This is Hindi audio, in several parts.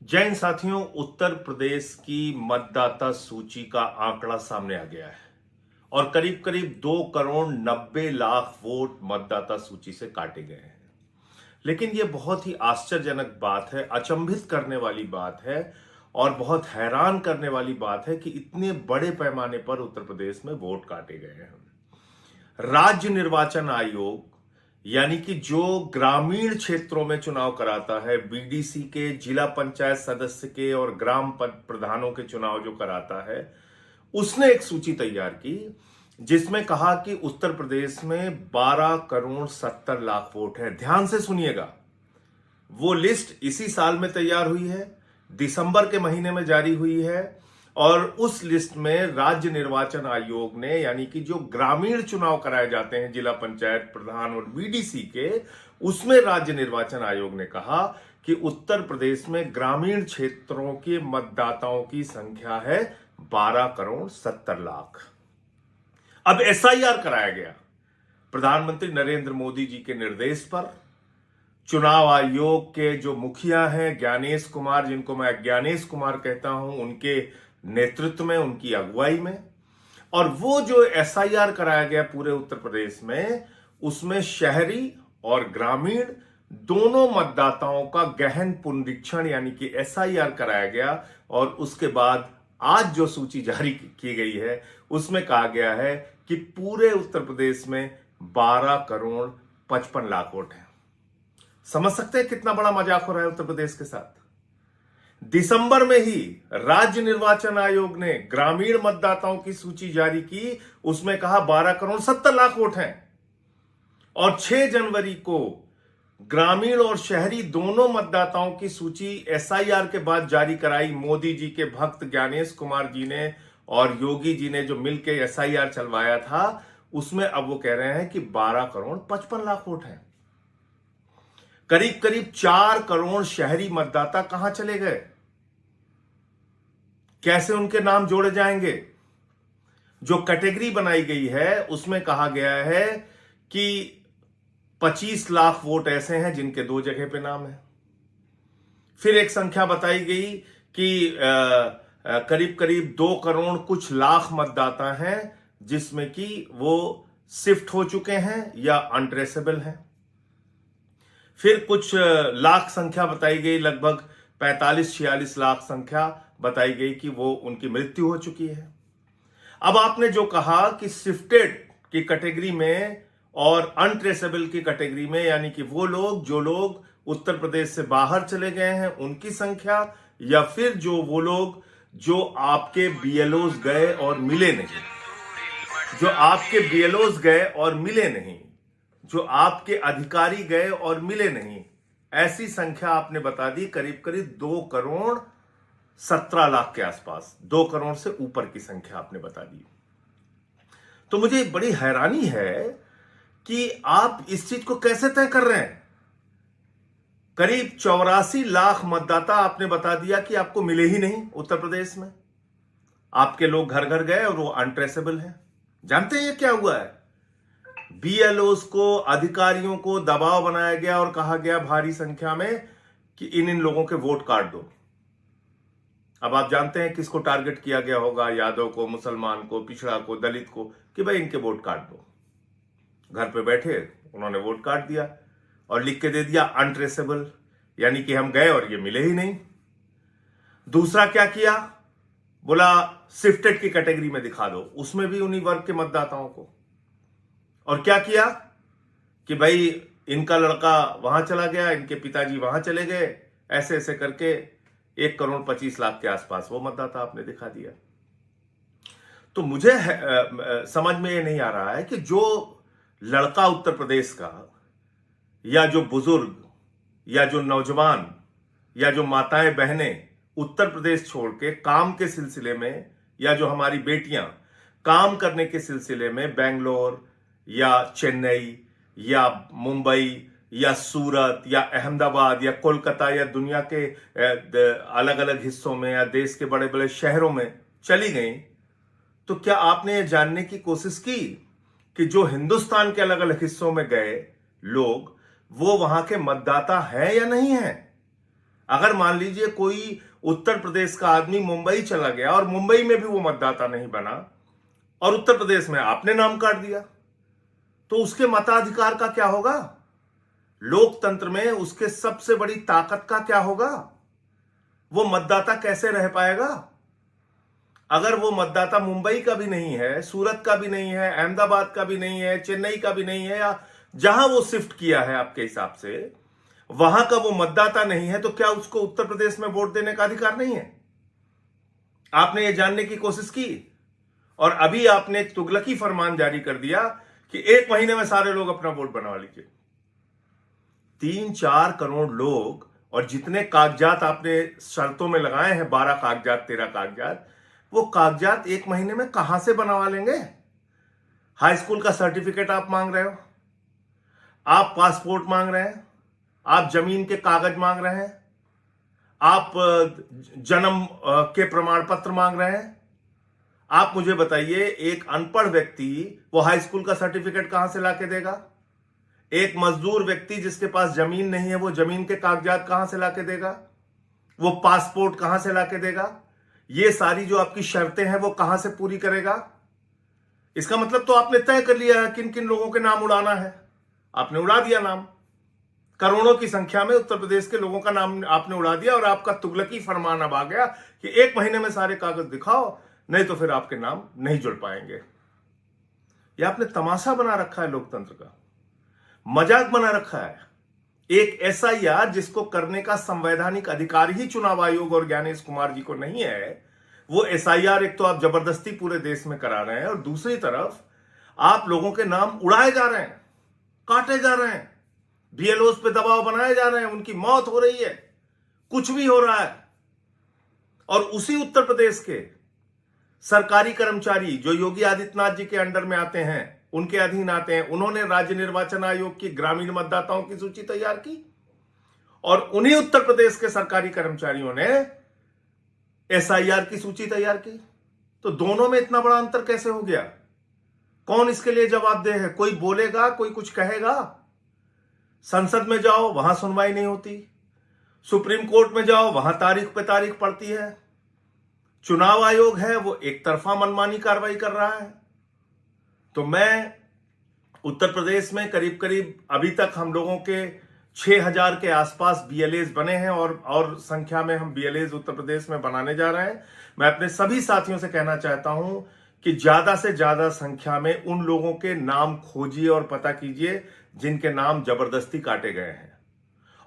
जैन साथियों, उत्तर प्रदेश की मतदाता सूची का आंकड़ा सामने आ गया है और करीब करीब 2 करोड़ 90 लाख वोट मतदाता सूची से काटे गए हैं। लेकिन यह बहुत ही आश्चर्यजनक बात है, अचंभित करने वाली बात है और बहुत हैरान करने वाली बात है कि इतने बड़े पैमाने पर उत्तर प्रदेश में वोट काटे गए हैं। राज्य निर्वाचन आयोग यानी कि जो ग्रामीण क्षेत्रों में चुनाव कराता है, बीडीसी के, जिला पंचायत सदस्य के और ग्राम प्रधानों के चुनाव जो कराता है, उसने एक सूची तैयार की जिसमें कहा कि उत्तर प्रदेश में 12 करोड़ 70 लाख वोट है। ध्यान से सुनिएगा, वो लिस्ट इसी साल में तैयार हुई है, दिसंबर के महीने में जारी हुई है और उस लिस्ट में राज्य निर्वाचन आयोग ने, यानी कि जो ग्रामीण चुनाव कराए जाते हैं जिला पंचायत प्रधान और बीडीसी के, उसमें राज्य निर्वाचन आयोग ने कहा कि उत्तर प्रदेश में ग्रामीण क्षेत्रों के मतदाताओं की संख्या है 12 करोड़ 70 लाख। अब एसआईआर कराया गया प्रधानमंत्री नरेंद्र मोदी जी के निर्देश पर। चुनाव आयोग के जो मुखिया हैं ज्ञानेश कुमार, जिनको मैं ज्ञानेश कुमार कहता हूं, उनके नेतृत्व में, उनकी अगुवाई में, और वो जो एसआईआर कराया गया पूरे उत्तर प्रदेश में, उसमें शहरी और ग्रामीण दोनों मतदाताओं का गहन पुनरीक्षण यानी कि एसआईआर कराया गया। और उसके बाद आज जो सूची जारी की गई है उसमें कहा गया है कि पूरे उत्तर प्रदेश में 12 करोड़ 55 लाख वोट है। समझ सकते हैं कितना बड़ा मजाक हो रहा है उत्तर प्रदेश के साथ। दिसंबर में ही राज्य निर्वाचन आयोग ने ग्रामीण मतदाताओं की सूची जारी की, उसमें कहा 12 करोड़ 70 लाख वोट हैं। और 6 जनवरी को ग्रामीण और शहरी दोनों मतदाताओं की सूची एसआईआर के बाद जारी कराई मोदी जी के भक्त ज्ञानेश कुमार जी ने और योगी जी ने जो मिलकर एसआईआर चलवाया था। उसमें अब वो कह रहे हैं कि 12 करोड़ 55 लाख वोट हैं। करीब करीब 4 करोड़ शहरी मतदाता कहां चले गए? कैसे उनके नाम जोड़े जाएंगे? जो कैटेगरी बनाई गई है उसमें कहा गया है कि 25 लाख वोट ऐसे हैं जिनके 2 जगह पे नाम है। फिर एक संख्या बताई गई कि करीब करीब 2 करोड़ कुछ लाख मतदाता हैं जिसमें कि वो शिफ्ट हो चुके हैं या अनट्रेसेबल हैं। फिर कुछ लाख संख्या बताई गई, लगभग 45-46 लाख संख्या बताई गई कि वो उनकी मृत्यु हो चुकी है। अब आपने जो कहा कि शिफ्टेड की कैटेगरी में और अनट्रेसेबल की कैटेगरी में, यानी कि वो लोग जो लोग उत्तर प्रदेश से बाहर चले गए हैं उनकी संख्या, या फिर वो लोग जो आपके बीएलओज गए और मिले नहीं, जो आपके बीएलओज गए और मिले नहीं, जो आपके अधिकारी गए और मिले नहीं, ऐसी संख्या आपने बता दी करीब करीब 2 करोड़ 17 लाख के आसपास। 2 करोड़ से ऊपर की संख्या आपने बता दी। तो मुझे बड़ी हैरानी है कि आप इस चीज को कैसे तय कर रहे हैं। करीब 84 लाख मतदाता आपने बता दिया कि आपको मिले ही नहीं उत्तर प्रदेश में। आपके लोग घर घर गए और वो अनट्रेसेबल हैं। जानते हैं ये क्या हुआ है? बीएलओस को, अधिकारियों को दबाव बनाया गया और कहा गया भारी संख्या में कि इन लोगों के वोट काट दो। अब आप जानते हैं किसको टारगेट किया गया होगा? यादव को, मुसलमान को, पिछड़ा को, दलित को, कि भाई इनके वोट काट दो। घर पे बैठे उन्होंने वोट काट दिया और लिख के दे दिया अनट्रेसेबल, यानी कि हम गए और ये मिले ही नहीं। दूसरा क्या किया? बोला शिफ्टेड की कैटेगरी में दिखा दो, उसमें भी उन्हीं वर्ग के मतदाताओं को। और क्या किया कि भाई इनका लड़का वहां चला गया, इनके पिताजी वहां चले गए, ऐसे ऐसे करके 1 करोड़ 25 लाख के आसपास वो मतदाता आपने दिखा दिया। तो मुझे समझ में ये नहीं आ रहा है कि जो लड़का उत्तर प्रदेश का, या जो बुजुर्ग, या जो नौजवान, या जो माताएं बहनें उत्तर प्रदेश छोड़ के काम के सिलसिले में, या जो हमारी बेटियां काम करने के सिलसिले में बेंगलोर या चेन्नई या मुंबई या सूरत या अहमदाबाद या कोलकाता या दुनिया के अलग अलग हिस्सों में या देश के बड़े बड़े शहरों में चली गई, तो क्या आपने ये जानने की कोशिश की कि जो हिंदुस्तान के अलग अलग हिस्सों में गए लोग, वो वहां के मतदाता हैं या नहीं हैं? अगर मान लीजिए कोई उत्तर प्रदेश का आदमी मुंबई चला गया और मुंबई में भी वो मतदाता नहीं बना और उत्तर प्रदेश में आपने नाम काट दिया, तो उसके मताधिकार का क्या होगा? लोकतंत्र में उसके सबसे बड़ी ताकत का क्या होगा? वो मतदाता कैसे रह पाएगा? अगर वो मतदाता मुंबई का भी नहीं है, सूरत का भी नहीं है, अहमदाबाद का भी नहीं है, चेन्नई का भी नहीं है, या जहां वो शिफ्ट किया है आपके हिसाब से वहां का वो मतदाता नहीं है, तो क्या उसको उत्तर प्रदेश में वोट देने का अधिकार नहीं है? आपने ये जानने की कोशिश की और अभी आपने एक तुगलकी फरमान जारी कर दिया कि 1 महीने में सारे लोग अपना वोट बनवा लीजिए। 3-4 करोड़ लोग, और जितने कागजात आपने शर्तों में लगाए हैं, 12 कागजात 13 कागजात, वो कागजात 1 महीने में कहां से बनवा लेंगे? हाई स्कूल का सर्टिफिकेट आप मांग रहे हो, आप पासपोर्ट मांग रहे हैं, आप जमीन के कागज मांग रहे हैं, आप जन्म के प्रमाण पत्र मांग रहे हैं। आप मुझे बताइए, एक अनपढ़ व्यक्ति वो हाई स्कूल का सर्टिफिकेट कहां से लाके देगा? एक मजदूर व्यक्ति जिसके पास जमीन नहीं है, वो जमीन के कागजात कहां से लाके देगा? वो पासपोर्ट कहां से लाके देगा? ये सारी जो आपकी शर्तें हैं वो कहां से पूरी करेगा? इसका मतलब तो आपने तय कर लिया है किन किन लोगों के नाम उड़ाना है। आपने उड़ा दिया नाम, करोड़ों की संख्या में उत्तर प्रदेश के लोगों का नाम आपने उड़ा दिया, और आपका तुगलकी फरमान अब आ गया कि 1 महीने में सारे कागज दिखाओ, नहीं तो फिर आपके नाम नहीं जुड़ पाएंगे। यह आपने तमाशा बना रखा है, लोकतंत्र का मजाक बना रखा है। एक एसआईआर जिसको करने का संवैधानिक अधिकार ही चुनाव आयोग और ज्ञानेश कुमार जी को नहीं है, वो एसआईआर एक तो आप जबरदस्ती पूरे देश में करा रहे हैं, और दूसरी तरफ आप लोगों के नाम उड़ाए जा रहे हैं, काटे जा रहे हैं, बीएलओस पे दबाव बनाए जा रहे हैं, उनकी मौत हो रही है, कुछ भी हो रहा है। और उसी उत्तर प्रदेश के सरकारी कर्मचारी जो योगी आदित्यनाथ जी के अंडर में आते हैं, उनके अधीन आते हैं, उन्होंने राज्य निर्वाचन आयोग की ग्रामीण मतदाताओं की सूची तैयार की, और उन्हीं उत्तर प्रदेश के सरकारी कर्मचारियों ने एसआईआर की सूची तैयार की। तो दोनों में इतना बड़ा अंतर कैसे हो गया? कौन इसके लिए जवाबदेह है? कोई बोलेगा, कोई कुछ कहेगा? संसद में जाओ, वहां सुनवाई नहीं होती, सुप्रीम कोर्ट में जाओ, वहां तारीख पे तारीख पड़ती है, चुनाव आयोग है वो एक तरफा मनमानी कार्रवाई कर रहा है। तो मैं उत्तर प्रदेश में करीब करीब अभी तक हम लोगों के 6000 के आसपास बीएलएस बने हैं, और संख्या में हम बीएलएस उत्तर प्रदेश में बनाने जा रहे हैं। मैं अपने सभी साथियों से कहना चाहता हूं कि ज्यादा से ज्यादा संख्या में उन लोगों के नाम खोजिए और पता कीजिए जिनके नाम जबरदस्ती काटे गए हैं,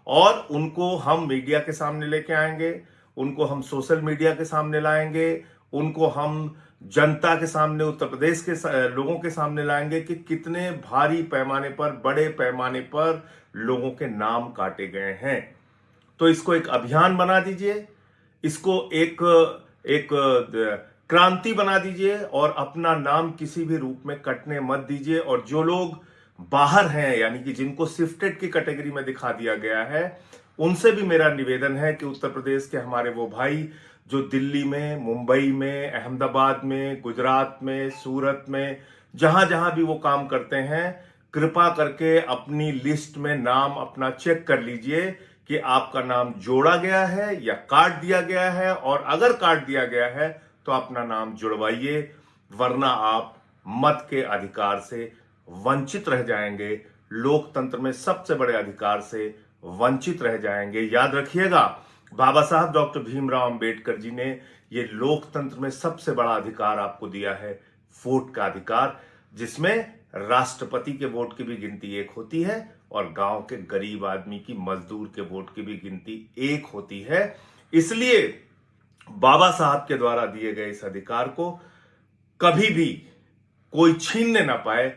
और उनको हम मीडिया के सामने लेके आएंगे, उनको हम सोशल मीडिया के सामने लाएंगे, उनको हम जनता के सामने, उत्तर प्रदेश के लोगों के सामने लाएंगे कि कितने भारी पैमाने पर, बड़े पैमाने पर लोगों के नाम काटे गए हैं। तो इसको एक अभियान बना दीजिए, इसको एक क्रांति बना दीजिए, और अपना नाम किसी भी रूप में कटने मत दीजिए। और जो लोग बाहर हैं, यानी कि जिनको शिफ्टेड की कैटेगरी में दिखा दिया गया है, उनसे भी मेरा निवेदन है कि उत्तर प्रदेश के हमारे वो भाई जो दिल्ली में, मुंबई में, अहमदाबाद में, गुजरात में, सूरत में, जहां जहां भी वो काम करते हैं, कृपा करके अपनी लिस्ट में नाम अपना चेक कर लीजिए कि आपका नाम जोड़ा गया है या काट दिया गया है, और अगर काट दिया गया है तो अपना नाम जुड़वाइए, वरना आप मत के अधिकार से वंचित रह जाएंगे, लोकतंत्र में सबसे बड़े अधिकार से वंचित रह जाएंगे। याद रखिएगा, बाबा साहब डॉक्टर भीमराव अंबेडकर जी ने ये लोकतंत्र में सबसे बड़ा अधिकार आपको दिया है, वोट का अधिकार, जिसमें राष्ट्रपति के वोट की भी गिनती 1 होती है, और गांव के गरीब आदमी की, मजदूर के वोट की भी गिनती 1 होती है। इसलिए बाबा साहब के द्वारा दिए गए इस अधिकार को कभी भी कोई छीनने ना पाए,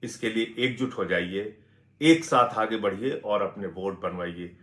इसके लिए एकजुट हो जाइए, एक साथ आगे बढ़िए और अपने वोट बनवाइए।